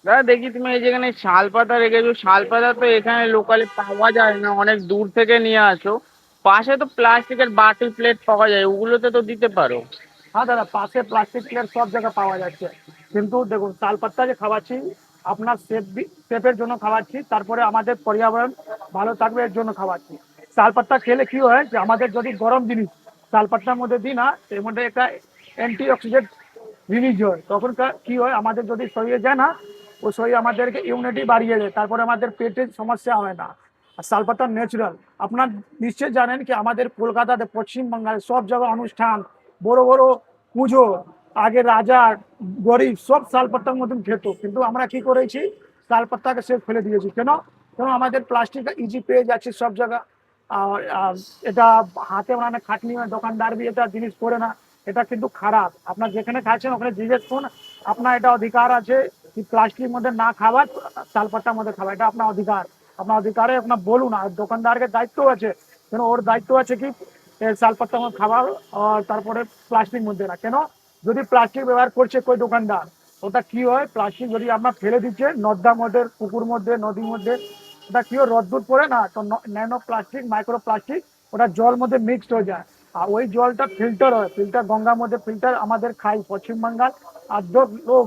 দাদা দেখি তুমি এই যেখানে শাল পাতা রেখেছো, শাল পাতা তো এখানে লোকালি পাওয়া যায় না, অনেক দূর থেকে নিয়ে আসো। পাশে তো প্লাস্টিকের বাটি প্লেট পাওয়া যায়, ওগুলোতে তো দিতে পারো। হ্যাঁ দাদা, পাশে প্লাস্টিক প্লেট সব জায়গায় পাওয়া যাচ্ছে, কিন্তু দেখুন তাল পাত্তা যে খাওয়াচ্ছি আপনার সেফের জন্য খাওয়াচ্ছি, তারপরে আমাদের পর্যাবরণ ভালো থাকবে এর জন্য খাওয়াচ্ছি। তাল পাত্তা খেলে কি হয় যে আমাদের যদি গরম জিনিস তাল পাত্তার মধ্যে দিই না, এর মধ্যে একটা অ্যান্টি অক্সিডেন্ট রিলিজ হয়, তখন কি হয় আমাদের যদি শরীরে যায় না, ওই শরীর আমাদেরকে ইমিউনিটি বাড়িয়ে দেয়, তারপরে আমাদের পেটের সমস্যা হয় না। আর শাল পাতা ন্যাচুরাল। আপনার নিশ্চয় জানেন কি আমাদের কলকাতাতে পশ্চিমবাংলায় সব জায়গায় অনুষ্ঠান, বড় বড় পুজো, আগে রাজা গরিব সব শালপাতার মতন খেত, কিন্তু আমরা কি করেছি শালপাতাকে সে ফেলে দিয়েছি। কেন? কেন আমাদের প্লাস্টিক ইজি পেয়ে যাচ্ছে সব জায়গা। আর এটা হাতে বানানো খাটনি, দোকানদার দিয়ে এটা জিনিস করে না, এটা কিন্তু খারাপ। আপনার যেখানে খাচ্ছেন ওখানে জিজ্ঞেস করুন, আপনার এটা অধিকার আছে কি প্লাস্টিকের মধ্যে না খাবার, শালপাতার মধ্যে খাবার, এটা আপনার অধিকার। আপনার অধিকারে আপনার বলুন, আর দোকানদারকে দায়িত্ব আছে, কেন ওর দায়িত্ব আছে কি শালপাতার মধ্যে খাবার, আর তারপরে প্লাস্টিক মধ্যে না। কেন? যদি প্লাস্টিক ব্যবহার করছে কোই দোকানদার, ওটা কি হয় প্লাস্টিক যদি আপনার ফেলে দিচ্ছে নর্দমার মধ্যে, পুকুর মধ্যে, নদীর মধ্যে, ওটা কি হয় রোদ্দুর পড়ে না তো ন্যানো প্লাস্টিক, মাইক্রো প্লাস্টিক ওটা জল মধ্যে মিক্সড হয়ে যায়। আর ওই জলটা ফিল্টার হয়, ফিল্টার গঙ্গার মধ্যে ফিল্টার আমাদের খাই পশ্চিমবাঙ্গাল, আর লোক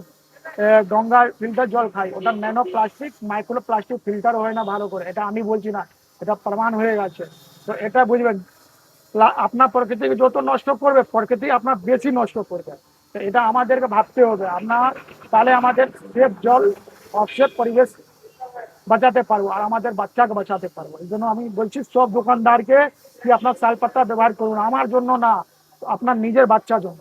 গঙ্গার ফিল্টার জল খাই, ওটা nano plastic micro plastic filter হয় না ভালো করে, এটা আমি বলছি না, এটা প্রমাণ হয়ে গেছে। তো এটা বুঝবেন, আপনার প্রকৃতিকে যত নষ্ট করবে প্রকৃতি আপনার বেশি নষ্ট করবে। তো এটা আমাদেরকে ভাবতে হবে আপনার, তাহলে আমাদের সেফ জল, অফসেট পরিবেশ বাঁচাতে পারবো, আর আমাদের বাচ্চাকে বাঁচাতে পারবো। এই জন্য আমি বলছি সব দোকানদারকে কি আপনার শাল পাতা ব্যবহার করুন, আমার জন্য না, আপনার নিজের বাচ্চার জন্য।